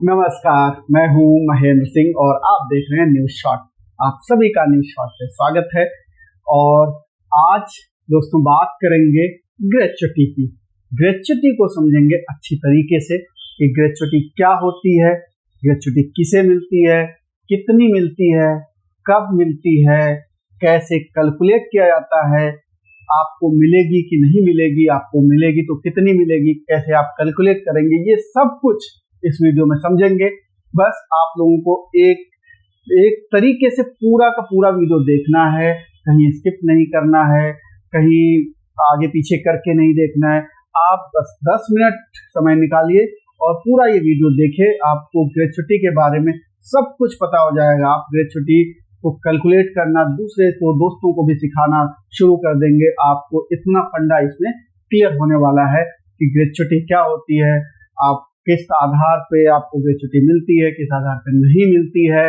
नमस्कार, मैं हूं महेंद्र सिंह और आप देख रहे हैं न्यूज शॉट। आप सभी का न्यूज शॉट पे स्वागत है। और आज दोस्तों बात करेंगे ग्रेच्युटी की। ग्रेच्युटी को समझेंगे अच्छी तरीके से कि ग्रेच्युटी क्या होती है, ग्रेच्युटी किसे मिलती है, कितनी मिलती है, कब मिलती है, कैसे कैलकुलेट किया जाता है, आपको मिलेगी कि नहीं मिलेगी, आपको मिलेगी तो कितनी मिलेगी, कैसे आप कैलकुलेट करेंगे, ये सब कुछ इस वीडियो में समझेंगे। बस आप लोगों को एक तरीके से पूरा का पूरा वीडियो देखना है, कहीं स्किप नहीं करना है, कहीं आगे पीछे करके नहीं देखना है। आप बस 10 मिनट समय निकालिए और पूरा ये वीडियो देखिए, आपको ग्रेच्युटी के बारे में सब कुछ पता हो जाएगा। आप ग्रेच्युटी को कैलकुलेट करना दूसरे को, दोस्तों को भी सिखाना शुरू कर देंगे। आपको इतना फंडा इसमें क्लियर होने वाला है कि ग्रेच्युटी क्या होती है, आप किस आधार पे आपको ग्रेच्युटी मिलती है, किस आधार पे नहीं मिलती है,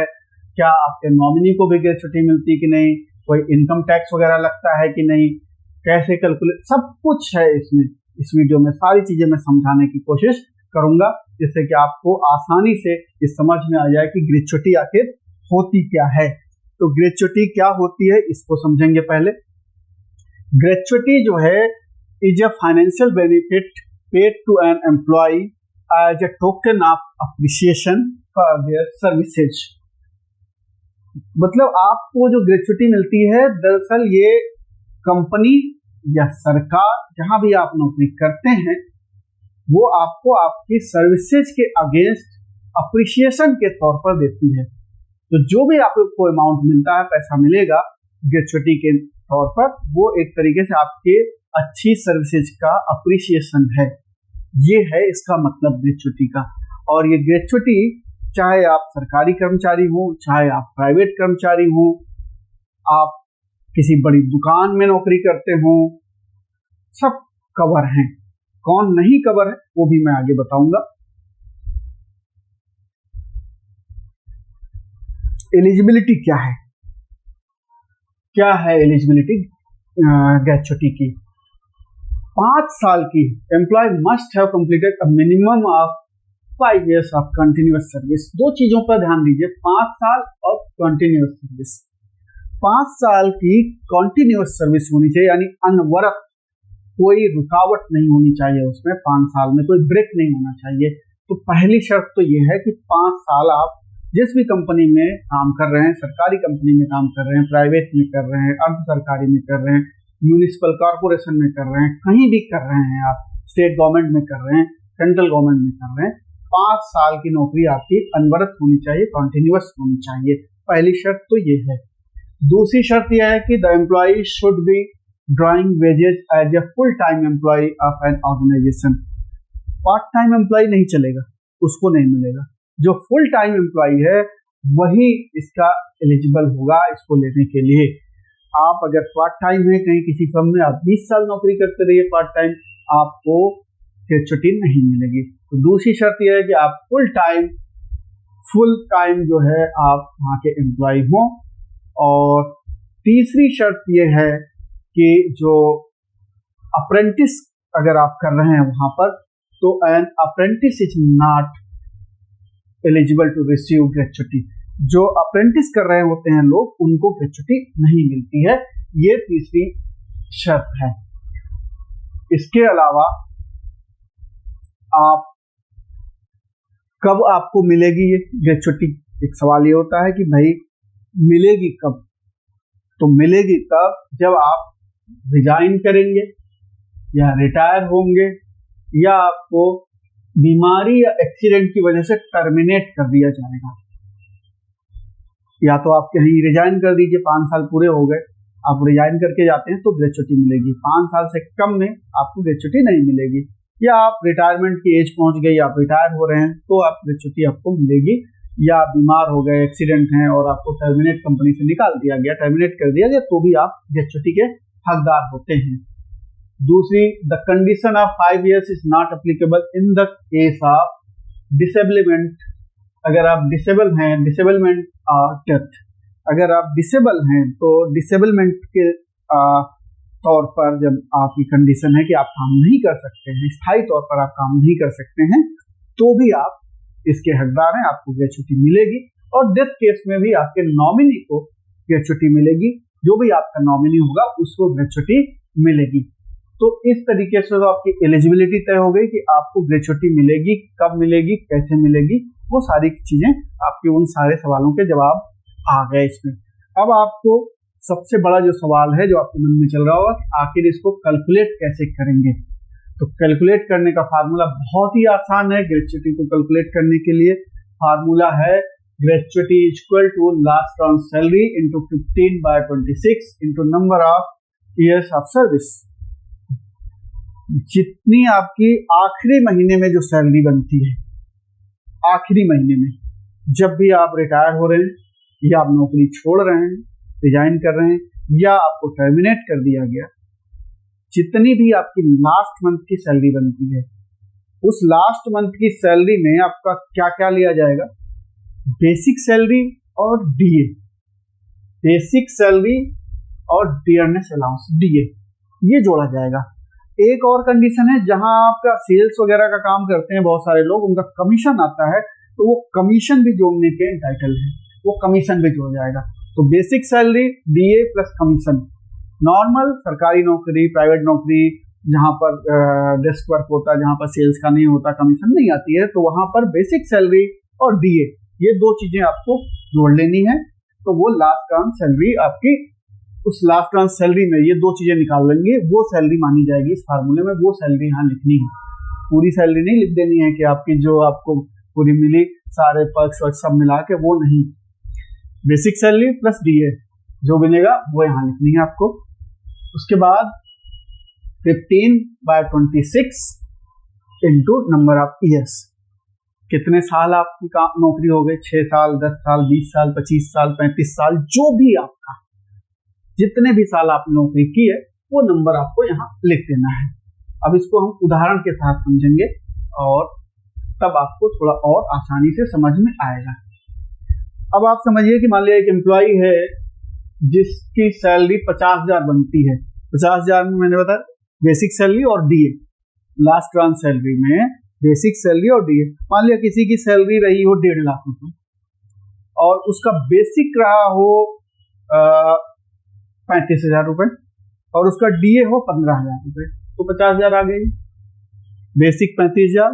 क्या आपके नॉमिनी को भी ग्रेच्युटी मिलती है कि नहीं, कोई इनकम टैक्स वगैरह लगता है कि नहीं, कैसे कैलकुलेट, सब कुछ है इसमें। इस वीडियो में सारी चीजें मैं समझाने की कोशिश करूंगा जिससे कि आपको आसानी से इस समझ में आ जाए कि ग्रेच्युटी आखिर होती क्या है। तो ग्रेच्युटी क्या होती है इसको समझेंगे पहले। ग्रेच्युटी जो है is a financial benefit paid to an employee as a token of appreciation for their services। मतलब आपको जो ग्रेच्युटी मिलती है, दरअसल ये कंपनी या सरकार जहां भी आप नौकरी करते हैं वो आपको आपकी सर्विसेज के अगेंस्ट अप्रिसिएशन के तौर पर देती है। तो जो भी आपको अमाउंट मिलता है, पैसा मिलेगा ग्रेच्युटी के तौर पर, वो एक तरीके से आपके अच्छी सर्विसेज का अप्रिसिएशन है। ये है इसका मतलब ग्रेच्युटी का। और ये ग्रेच्युटी चाहे आप सरकारी कर्मचारी हो, चाहे आप प्राइवेट कर्मचारी हो, आप किसी बड़ी दुकान में नौकरी करते हो, सब कवर हैं। कौन नहीं कवर है वो भी मैं आगे बताऊंगा। एलिजिबिलिटी क्या है, क्या है एलिजिबिलिटी ग्रेच्युटी की। 5 साल की employee must have completed a minimum of 5 years of continuous service. दो चीजों पर ध्यान दीजिए, 5 साल और कंटिन्यूअस सर्विस। 5 साल की कंटिन्यूअस सर्विस होनी चाहिए, यानी अनवरत, कोई रुकावट नहीं होनी चाहिए उसमें। 5 साल में कोई ब्रेक नहीं होना चाहिए। तो पहली शर्त तो ये है कि 5 साल आप जिस भी कंपनी में काम कर रहे हैं, सरकारी कंपनी में काम कर रहे हैं, प्राइवेट में कर रहे हैं, अर्ध सरकारी में कर रहे हैं, म्यूनिसिपल कॉर्पोरेशन में कर रहे हैं, कहीं भी कर रहे हैं, आप स्टेट गवर्नमेंट में कर रहे हैं, सेंट्रल गवर्नमेंट में कर रहे हैं, 5 साल की नौकरी आपकी अनवरत होनी चाहिए, कॉन्टिन्यूअस होनी चाहिए। पहली शर्त तो ये है। दूसरी शर्त यह है कि the employee should be drawing wages as a full time employee of an organisation. Part time employee नहीं चलेगा, उसको नहीं मिलेगा। जो फुल टाइम एम्प्लॉय है वही इसका एलिजिबल होगा इसको लेने के लिए। आप अगर पार्ट टाइम है कहीं किसी फर्म में, आप 20 साल नौकरी करते रहिए पार्ट टाइम, आपको ग्रेच्युटी नहीं मिलेगी। तो दूसरी शर्त यह है कि आप फुल टाइम जो है आप वहाँ के एम्प्लॉय हो। और तीसरी शर्त यह है कि जो अप्रेंटिस अगर आप कर रहे हैं वहां पर, तो an apprentice is not eligible to receive gratuity. जो अप्रेंटिस कर रहे होते हैं लोग, उनको ग्रेच्युटी नहीं मिलती है। ये तीसरी शर्त है। इसके अलावा आप कब आपको मिलेगी ये ग्रेच्युटी, एक सवाल ये होता है कि भाई मिलेगी कब। तो मिलेगी तब जब आप रिजाइन करेंगे या रिटायर होंगे, या आपको बीमारी या एक्सीडेंट की वजह से टर्मिनेट कर दिया जाएगा। या तो आप कहीं रिजाइन कर दीजिए, 5 साल पूरे हो गए, आप रिजाइन करके जाते हैं तो ग्रेच्युटी मिलेगी। 5 साल से कम में आपको ग्रेच्युटी नहीं मिलेगी। या आप रिटायरमेंट की एज पहुंच गई, आप रिटायर हो रहे हैं तो आप ग्रेच्युटी आपको मिलेगी। या बीमार हो गए, एक्सीडेंट है और आपको टर्मिनेट कंपनी से निकाल दिया गया, टर्मिनेट कर दिया गया, तो भी आप ग्रेच्युटी के हकदार होते हैं। दूसरी, the condition of 5 years is not applicable in the case of disablement. अगर आप डिसेबल हैं, डिसेबलमेंट डेथ, अगर आप डिसेबल हैं तो डिसेबलमेंट के तौर पर जब आपकी कंडीशन है कि आप काम नहीं कर सकते हैं, स्थायी तौर पर आप काम नहीं कर सकते हैं, तो भी आप इसके हकदार हैं, आपको ग्रेच्युटी मिलेगी। और डेथ केस में भी आपके नॉमिनी को ग्रेच्युटी मिलेगी, जो भी आपका नॉमिनी होगा उसको ग्रेच्युटी मिलेगी। तो इस तरीके से तो आपकी एलिजिबिलिटी तय हो गई कि आपको ग्रेच्युटी मिलेगी, कब मिलेगी, कैसे मिलेगी, वो सारी चीजें आपके उन सारे सवालों के जवाब आ गए इसमें। अब आपको सबसे बड़ा जो सवाल है जो आपके मन में चल रहा होगा, आखिर इसको कैलकुलेट कैसे करेंगे। तो कैलकुलेट करने का फार्मूला बहुत ही आसान है। ग्रेच्युटी को कैलकुलेट करने के लिए फार्मूला है gratuity equal to last on salary into 15/26 into number of years of service. जितनी आपकी आखिरी महीने में जो सैलरी बनती है, आखिरी महीने में जब भी आप रिटायर हो रहे हैं या आप नौकरी छोड़ रहे हैं, रिजाइन कर रहे हैं, या आपको टर्मिनेट कर दिया गया, जितनी भी आपकी लास्ट मंथ की सैलरी बनती है, उस लास्ट मंथ की सैलरी में आपका क्या क्या लिया जाएगा, बेसिक सैलरी और डीए, बेसिक सैलरी और डियरनेस अलाउंस डीए, ये जोड़ा जाएगा। एक और कंडीशन है, जहां आपका सेल्स वगैरह का काम करते हैं बहुत सारे लोग, उनका कमीशन आता है, तो वो कमीशन भी जोड़ने के एंटाइटल है, वो कमीशन भी जोड़ जाएगा। तो basic salary, DA plus commission. Normal सरकारी नौकरी, प्राइवेट नौकरी, जहां पर डेस्क वर्क होता है, जहां पर सेल्स का नहीं होता, कमीशन नहीं आती है, तो वहां पर बेसिक सैलरी और डीए, ये दो चीजें आपको जोड़ लेनी है। तो वो लास्ट ऑन सैलरी आपकी, उस लास्ट ऑन सैलरी में ये दो चीजें निकाल लेंगे, वो सैलरी मानी जाएगी इस फार्मूले में। वो सैलरी यहाँ लिखनी है, पूरी सैलरी नहीं लिख देनी है कि आपकी जो आपको पूरी मिली, सारे पर्क्स और सब मिला के, वो नहीं। बेसिक सैलरी प्लस डीए जो बनेगा वो यहाँ लिखनी है आपको। उसके बाद 15/26 इंटू नंबर ऑफ ईयर्स, कितने साल आपकी नौकरी हो गई, 6 साल, 10 साल, 20 साल, 25 साल, 35 साल, जो भी आपका, जितने भी साल आपने नौकरी की है, वो नंबर आपको यहाँ लिख देना है। अब इसको हम उदाहरण के साथ समझेंगे और तब आपको थोड़ा और आसानी से समझ में आएगा। अब आप समझिए कि मान लिया एक एम्प्लॉय है जिसकी सैलरी 50,000 बनती है। 50,000 में मैंने बताया बेसिक सैलरी और डीए, लास्ट ऑन सैलरी में बेसिक सैलरी और डीए। मान लिया किसी की सैलरी रही हो 1.5 लाख रुपए और उसका बेसिक रहा हो 35,000 रुपए और उसका डीए हो 15,000 रुपए, तो 50,000 आ गई। बेसिक 35,000,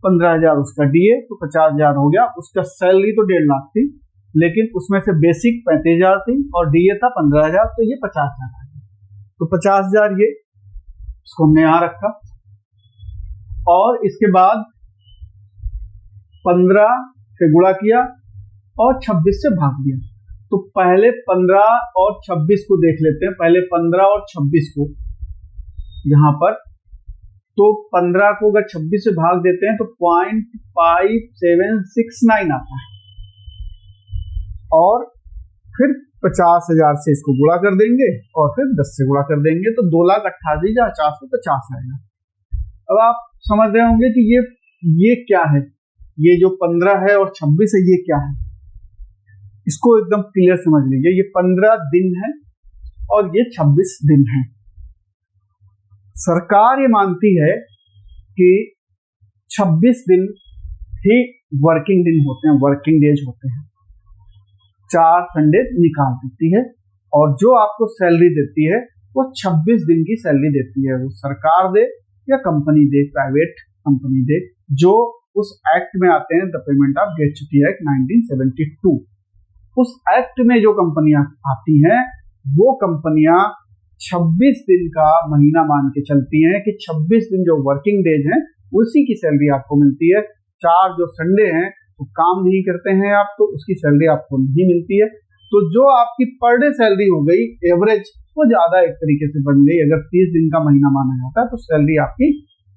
15,000 उसका डीए, तो 50,000 हो गया। उसका सैलरी तो 1.5 लाख थी, लेकिन उसमें से बेसिक 35,000 थी और डीए था 15,000, तो ये 50,000 आ गया। तो 50,000 ये इसको हमने यहां रखा और इसके बाद 15 से गुणा किया और 26 से भाग दिया। तो पहले 15 और 26 को देख लेते हैं, पहले 15 और 26 को यहां पर। तो 15 को अगर 26 से भाग देते हैं तो 0.5769 आता है और फिर 50,000 से इसको गुणा कर देंगे और फिर 10 से गुणा कर देंगे, तो 2,88,450 आएगा। अब आप समझ रहे होंगे कि ये क्या है, ये जो 15 है और 26 है, ये क्या है। इसको एकदम क्लियर समझ लीजिए, ये 15 दिन है और ये 26 दिन है। सरकार ये मानती है कि 26 दिन ही वर्किंग दिन होते हैं, वर्किंग डेज होते हैं, 4 संडे निकाल देती है और जो आपको सैलरी देती है वो 26 दिन की सैलरी देती है। वो सरकार दे या कंपनी दे, प्राइवेट कंपनी दे, जो उस एक्ट में आते हैं, the payment of gratuity act 1972। उस एक्ट में जो कंपनियां आती हैं वो कंपनियां 26 दिन का महीना मान के चलती हैं कि 26 दिन जो वर्किंग डेज हैं उसी की सैलरी आपको मिलती है। 4 जो संडे हैं तो काम नहीं करते हैं आप, तो उसकी सैलरी आपको नहीं मिलती है। तो जो आपकी पर डे सैलरी हो गई एवरेज, वो ज्यादा एक तरीके से बन गई। अगर 30 दिन का महीना माना जाता है तो सैलरी आपकी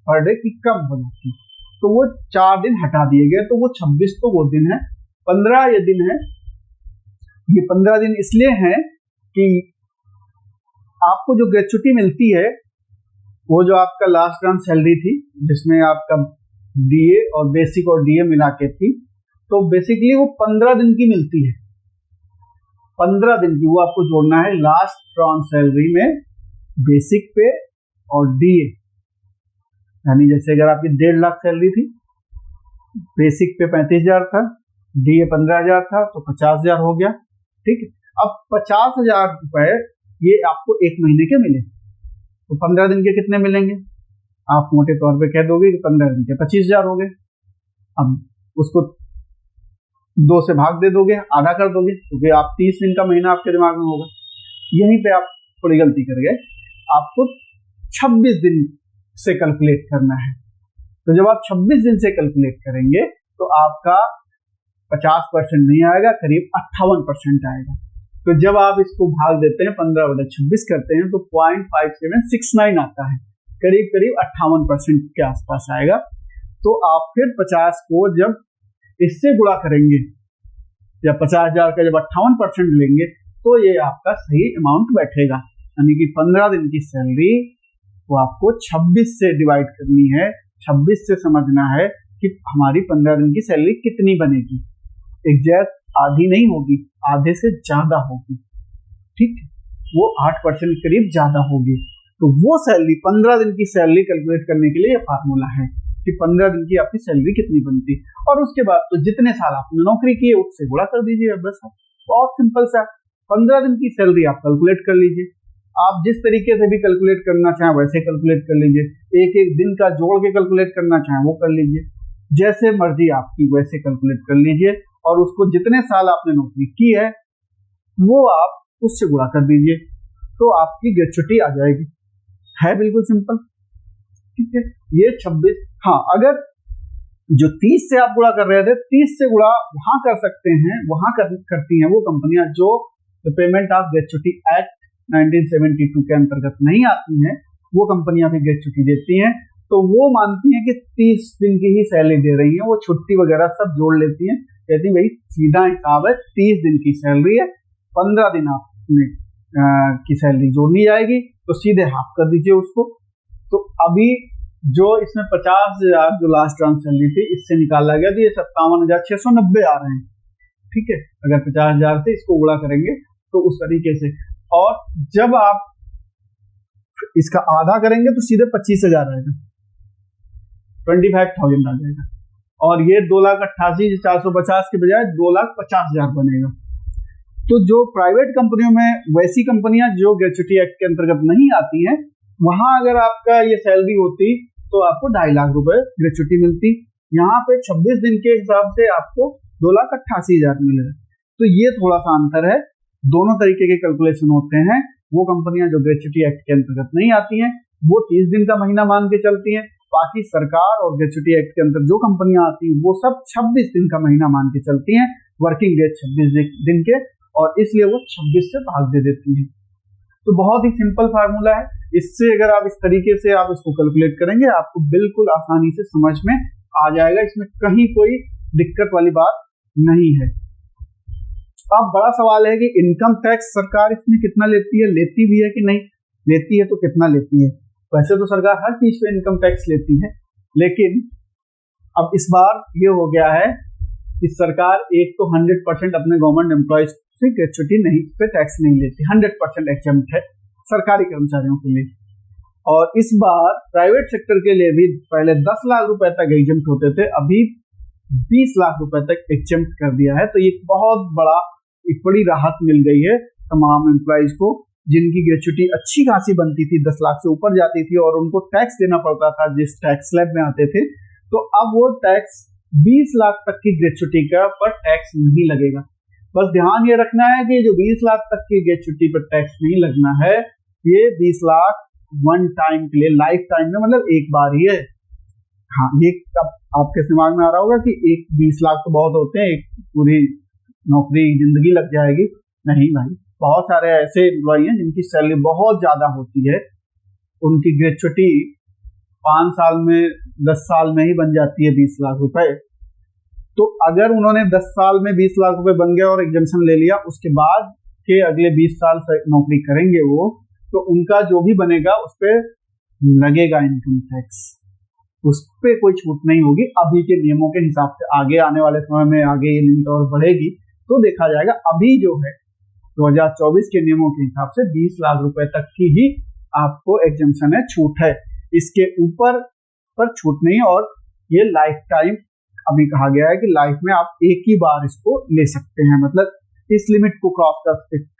पर डे की कम हो जाती है, तो वो 4 दिन हटा दिए गए, तो वो 26 तो वो दिन है। 15 ये दिन है, ये 15 दिन इसलिए हैं कि आपको जो ग्रेच्युटी मिलती है वो जो आपका लास्ट ऑन सैलरी थी, जिसमें आपका डीए और बेसिक और डीए मिला के थी, तो बेसिकली वो 15 दिन की मिलती है। 15 दिन की वो आपको जोड़ना है लास्ट ऑन सैलरी में बेसिक पे और डीए। यानी जैसे अगर आपकी 1.5 लाख सैलरी थी बेसिक पे 35,000 था, डीए 15,000 था, तो 50,000 हो गया। ठीक है, अब 50,000 रुपए ये आपको एक महीने के मिले, तो 15 दिन के कितने मिलेंगे? आप मोटे तौर पे कह दोगे कि 15 दिन के 25,000 हो गए। अब उसको 2 से भाग दे दोगे, आधा कर दोगे, क्योंकि आप 30 दिन का महीना आपके दिमाग में होगा। यहीं पे आप थोड़ी गलती कर गए, आपको 26 दिन से कैलकुलेट करना है। तो जब आप 26 दिन से कैलकुलेट करेंगे तो आपका 50% नहीं आएगा, करीब 58% आएगा। तो जब आप इसको भाग देते हैं, 15/26 करते हैं, तो 0.5769 आता है, करीब करीब 58% के आसपास आएगा। तो आप फिर 50 को जब इससे गुणा करेंगे, या 50,000 का जब 58% लेंगे, तो ये आपका सही अमाउंट बैठेगा। यानी कि 15 दिन की सैलरी वो आपको 26 से डिवाइड करनी है, 26 से समझना है कि हमारी 15 दिन की सैलरी कितनी बनेगी। एग्जैक्ट आधी नहीं होगी, आधे से ज्यादा होगी। ठीक है, वो 8% करीब ज्यादा होगी। तो वो सैलरी, 15 दिन की सैलरी कैलकुलेट करने के लिए ये फार्मूला है कि 15 दिन की आपकी सैलरी कितनी बनती। और उसके बाद तो जितने साल आपने नौकरी की है उससे गुणा कर दीजिए, बस। बहुत सिंपल सा, 15 दिन की सैलरी आप कैलकुलेट कर लीजिए। आप जिस तरीके से भी कैलकुलेट करना चाहें वैसे कैलकुलेट कर लीजिए, एक एक दिन का जोड़ के कैलकुलेट करना चाहें वो कर लीजिए, जैसे मर्जी आपकी वैसे कैलकुलेट कर लीजिए। और उसको जितने साल आपने नौकरी की है वो आप उससे गुणा कर दीजिए, तो आपकी ग्रेच्युटी आ जाएगी। है बिल्कुल सिंपल। ठीक है, ये 26। हाँ, अगर जो 30 से आप गुणा कर रहे थे, 30 से गुणा वहां कर सकते हैं, वहां करती हैं वो कंपनियां जो पेमेंट ऑफ ग्रेच्युटी एक्ट 1972 के अंतर्गत नहीं आती हैं। वो कंपनियां भी ग्रेच्युटी देती हैं, तो वो मानती हैं कि 30 दिन की ही सैलरी दे रही हैं, वो छुट्टी वगैरह सब जोड़ लेती हैं। कहती भाई सीधा हिसाब है, 30 दिन की सैलरी है, 15 दिन आपने की सैलरी जोड़नी जाएगी, तो सीधे हाफ कर दीजिए उसको। तो अभी जो इसमें 50,000 जो लास्ट ट्रांस सैलरी थी इससे निकाला गया, तो ये 57,690 आ रहे हैं। ठीक है, अगर 50,000 से इसको गुणा करेंगे तो उस तरीके से। और जब आप इसका आधा करेंगे तो सीधे 25,000 आएगा, 25,000 आ जाएगा। और ये 2,88,450 के बजाय 2,50,000 बनेगा। तो जो प्राइवेट कंपनियों में, वैसी कंपनियां जो ग्रेच्युटी एक्ट के अंतर्गत नहीं आती हैं, वहां अगर आपका ये सैलरी होती तो आपको 2.5 लाख रुपए ग्रेच्युटी मिलती। यहाँ पे 26 दिन के हिसाब से आपको 2,88,000 मिलेगा। तो ये थोड़ा सा अंतर है, दोनों तरीके के कैलकुलेशन होते हैं। वो कंपनियां जो ग्रेच्युटी एक्ट के अंतर्गत नहीं आती हैं वो 30 दिन का महीना मान के चलती हैं। बाकी सरकार और ग्रेच्युटी एक्ट के अंदर जो कंपनियां आती हैं वो सब 26 दिन का महीना मान के चलती हैं, वर्किंग डेज 26 दिन के, और इसलिए वो 26 से भाग दे देती हैं। तो बहुत ही सिंपल फार्मूला है। इससे अगर आप इस तरीके से आप इसको कैलकुलेट करेंगे, आपको बिल्कुल आसानी से समझ में आ जाएगा, इसमें कहीं कोई दिक्कत वाली बात नहीं है। अब बड़ा सवाल है कि इनकम टैक्स सरकार इसमें कितना लेती है, लेती भी है कि नहीं लेती है, तो कितना लेती है। वैसे तो सरकार हर चीज पे इनकम टैक्स लेती है, लेकिन अब इस बार ये हो गया है कि सरकार एक तो 100% अपने गवर्नमेंट एम्प्लॉयज से ग्रेच्युटी नहीं पे टैक्स नहीं लेती, 100% एग्जम्प्ट है सरकारी कर्मचारियों के लिए। और इस बार प्राइवेट सेक्टर के लिए भी पहले 10 लाख रुपए तक एग्जम्प्ट होते थे, अभी 20 लाख रुपए तक एग्जम्प्ट कर दिया है। तो ये बहुत बड़ी राहत मिल गई है तमाम एम्प्लॉयज को, जिनकी ग्रेच्युटी अच्छी खासी बनती थी, 10 लाख से ऊपर जाती थी, और उनको टैक्स देना पड़ता था जिस टैक्स स्लैब में आते थे। तो अब वो टैक्स 20 लाख तक की ग्रेच्युटी का पर टैक्स नहीं लगेगा। बस ध्यान ये रखना है कि जो 20 लाख तक की ग्रेच्युटी पर टैक्स नहीं लगना है, ये 20 लाख वन टाइम के लिए, लाइफ टाइम में, मतलब एक बार ही है। हाँ, ये आपके दिमाग में आ रहा होगा कि 20 लाख तो बहुत होते हैं, एक पूरी नौकरी जिंदगी लग जाएगी। नहीं भाई, बहुत सारे ऐसे एम्प्लॉय हैं जिनकी सैलरी बहुत ज्यादा होती है, उनकी ग्रेच्युटी 5 साल में, 10 साल में ही बन जाती है 20 लाख रुपए। तो अगर उन्होंने 10 साल में 20 लाख रुपए बन गया और एग्जम्पशन ले लिया, उसके बाद के अगले 20 साल नौकरी करेंगे वो, तो उनका जो भी बनेगा उस पर लगेगा इनकम टैक्स, उस पर कोई छूट नहीं होगी। अभी के नियमों के हिसाब से आगे आने वाले समय में आगे ये लिमिट और बढ़ेगी तो देखा जाएगा। अभी जो है 2024 के नियमों के हिसाब से 20 लाख रुपए तक की ही आपको एग्जम्पशन है, छूट है, इसके ऊपर पर छूट नहीं। और ये लाइफ टाइम अभी कहा गया है कि लाइफ में आप एक ही बार इसको ले सकते हैं, मतलब इस लिमिट को क्रॉस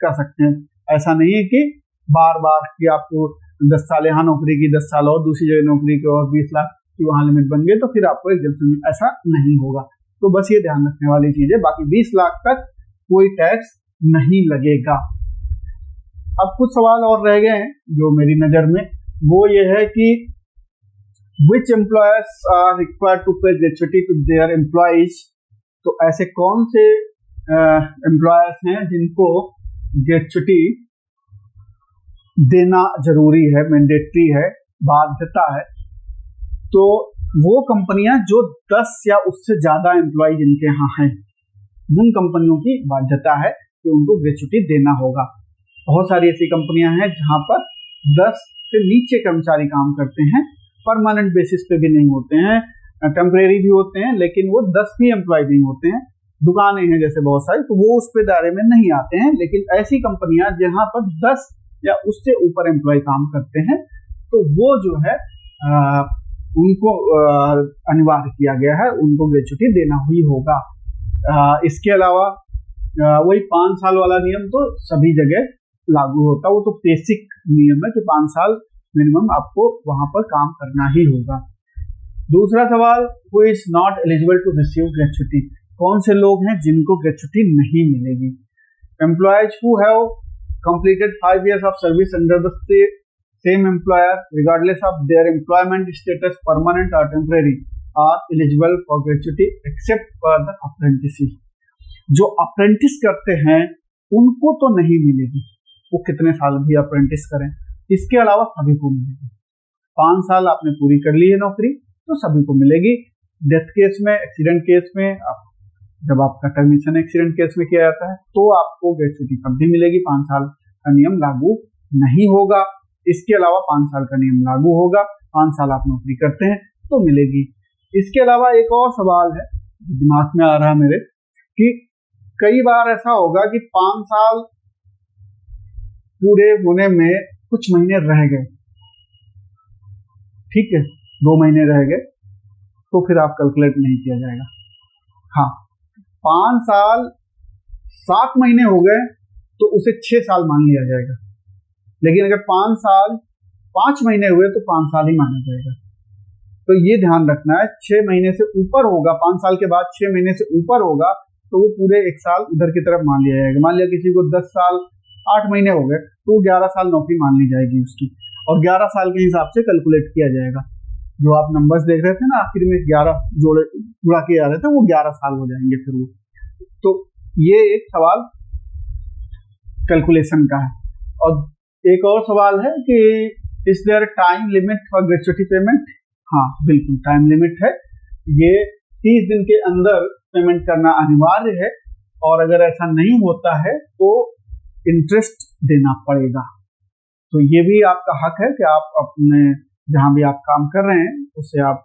कर सकते हैं। ऐसा नहीं है कि बार बार कि आपको 10 साल यहाँ नौकरी की, 10 साल और दूसरी जगह नौकरी की और 20 लाख की वहां लिमिट बन गई तो फिर आपको एग्जम्पशन, ऐसा नहीं होगा। तो बस ये ध्यान रखने वाली चीज है। बाकी 20 लाख तक कोई टैक्स नहीं लगेगा। अब कुछ सवाल और रह गए हैं जो मेरी नजर में, वो ये है कि which employers are required to pay gratuity to their employees। तो ऐसे कौन से एम्प्लॉयर्स हैं जिनको ग्रेचुटी देना जरूरी है, मैंडेटरी है, बाध्यता है। तो वो कंपनियां जो 10 या उससे ज्यादा एम्प्लॉय जिनके यहाँ हैं, उन कंपनियों की बाध्यता है कि उनको ग्रेचुटी देना होगा। बहुत सारी ऐसी कंपनियां हैं जहां पर 10 से नीचे कर्मचारी काम करते हैं, परमानेंट बेसिस पे भी नहीं होते हैं, टेम्परेरी भी होते हैं, लेकिन वो 10 भी एम्प्लॉय नहीं होते हैं। दुकानें हैं जैसे बहुत सारी, तो वो उस पे दायरे में नहीं आते हैं। लेकिन ऐसी कंपनियां जहां पर 10 या उससे ऊपर एम्प्लॉय काम करते हैं, तो वो जो है उनको अनिवार्य किया गया है, उनको ग्रेचुटी देना ही होगा। इसके अलावा वही 5 साल वाला नियम तो सभी जगह लागू होता है। वो तो बेसिक नियम है कि 5 साल मिनिमम आपको वहां पर काम करना ही होगा। दूसरा सवाल, who is not eligible to receive gratuity. कौन से लोग हैं जिनको ग्रेचुटी नहीं मिलेगी? Employees who have completed 5 years of service under the same employer regardless of their employment status, permanent or temporary, are eligible for gratuity except for the apprentices। जो apprentice करते हैं उनको तो नहीं मिलेगी, वो कितने साल भी अप्रेंटिस करें। इसके अलावा सभी को मिलेगी। 5 साल आपने पूरी कर ली है नौकरी तो सभी को मिलेगी। डेथ केस में, एक्सीडेंट केस में, जब आपका टर्मिनेशन एक्सीडेंट केस में किया जाता है तो आपको ग्रेचुटी तब भी मिलेगी। 5 साल का नियम लागू नहीं होगा। इसके अलावा 5 साल का नियम लागू होगा। 5 साल आप नौकरी करते हैं तो मिलेगी। इसके अलावा एक और सवाल है दिमाग में आ रहा है मेरे, कि कई बार ऐसा होगा कि 5 साल पूरे होने में कुछ महीने रह गए, ठीक है, 2 महीने रह गए, तो फिर आप कैलकुलेट नहीं किया जाएगा। हाँ, 5 साल 7 महीने हो गए तो उसे 6 साल मान लिया जाएगा। लेकिन अगर 5 साल 5 महीने हुए तो 5 साल ही माना जाएगा। तो ये ध्यान रखना है, 6 महीने से ऊपर होगा, 5 साल के बाद 6 महीने से ऊपर होगा तो वो पूरे 1 साल उधर की तरफ मान लिया जाएगा। मान लिया किसी को 10 साल 8 महीने हो गए तो 11 साल नौकरी मान ली जाएगी उसकी, और 11 साल के हिसाब से कैलकुलेट किया जाएगा। जो आप नंबर्स देख रहे थे ना आखिर में 11 जुड़ा के आ रहे थे, वो 11 साल हो जाएंगे फिर वो। तो ये एक सवाल कैलकुलेशन का है। और एक और सवाल है कि is their time limit for gratuity payment. हाँ बिल्कुल टाइम लिमिट है, ये 30 दिन के अंदर पेमेंट करना अनिवार्य है, और अगर ऐसा नहीं होता है तो इंटरेस्ट देना पड़ेगा। तो ये भी आपका हक है कि आप अपने जहां भी आप काम कर रहे हैं उसे आप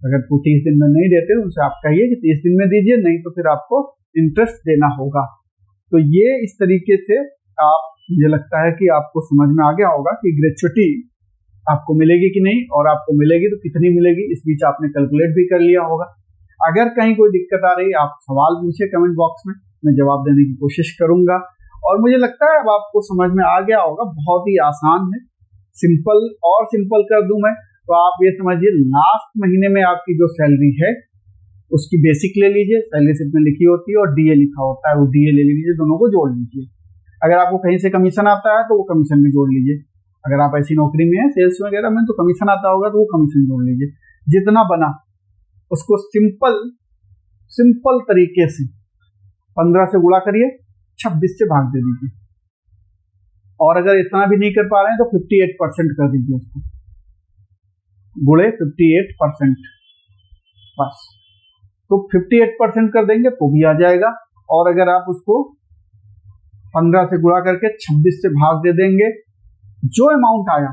अगर 30 दिन में नहीं देते उनसे आप कहिए कि 30 दिन में दीजिए, नहीं तो फिर आपको इंटरेस्ट देना होगा। तो ये इस तरीके से आप, मुझे लगता है कि आपको समझ में आ गया होगा कि ग्रेचुटी आपको मिलेगी कि नहीं, और आपको मिलेगी तो कितनी मिलेगी, इस बीच आपने कैलकुलेट भी कर लिया होगा। अगर कहीं कोई दिक्कत आ रही है आप सवाल पूछिए कमेंट बॉक्स में, मैं जवाब देने की कोशिश करूंगा। और मुझे लगता है अब आपको समझ में आ गया होगा, बहुत ही आसान है, सिंपल और सिंपल कर दूं मैं तो आप ये समझिए लास्ट महीने में आपकी जो सैलरी है उसकी बेसिक ले लीजिए, सैलरी स्लिप में लिखी होती है और डीए लिखा होता है, वो डीए ले लीजिए, दोनों को जोड़ लीजिए। अगर आपको कहीं से कमीशन आता है तो वो कमीशन भी जोड़ लीजिए। अगर आप ऐसी नौकरी में हैं सेल्स वगैरह में तो कमीशन आता होगा तो वो कमीशन जोड़ लीजिए। जितना बना उसको सिंपल तरीके से 15 से गुणा करिए, 26 से भाग दे दीजिए, और अगर इतना भी नहीं कर पा रहे हैं तो 58% कर दीजिए उसको, गुणे 58%, बस। तो 58% कर देंगे तो भी आ जाएगा, और अगर आप उसको 15 से गुणा करके 26 से भाग दे देंगे, जो अमाउंट आया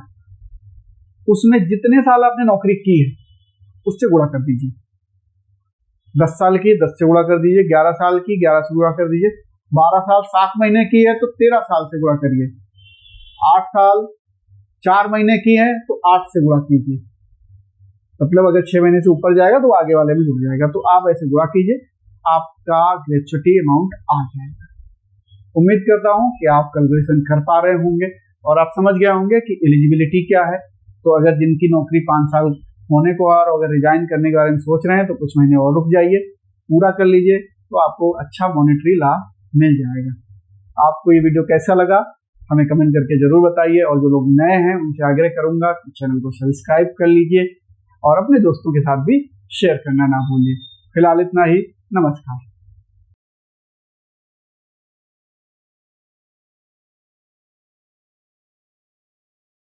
उसमें जितने साल आपने नौकरी की है उससे गुणा कर दीजिए। 10 साल की 10 से गुणा कर दीजिए, 11 साल की 11 से गुणा कर दीजिए, 12 साल 7 महीने की है तो 13 साल से गुणा करिए, 8 साल 4 महीने की है तो 8 से गुणा कीजिए, मतलब अगर 6 महीने से ऊपर जाएगा तो आगे वाले में जुड़ जाएगा। तो आप ऐसे दुआ कीजिए, आपका ग्रेच्युटी अमाउंट आ जाएगा। उम्मीद करता हूं कि आप कैलकुलेशन कर पा रहे होंगे और आप समझ गए होंगे कि एलिजिबिलिटी क्या है। तो अगर जिनकी नौकरी 5 साल होने को और अगर रिजाइन करने के बारे में सोच रहे हैं तो कुछ महीने और रुक जाइए, पूरा कर लीजिए, तो आपको अच्छा मॉनेटरी लाभ मिल जाएगा। आपको ये वीडियो कैसा लगा हमें कमेंट करके जरूर बताइए, और जो लोग नए हैं उनसे आग्रह करूंगा कि चैनल को सब्सक्राइब कर लीजिए और अपने दोस्तों के साथ भी शेयर करना ना भूलिए। फिलहाल इतना ही, नमस्कार।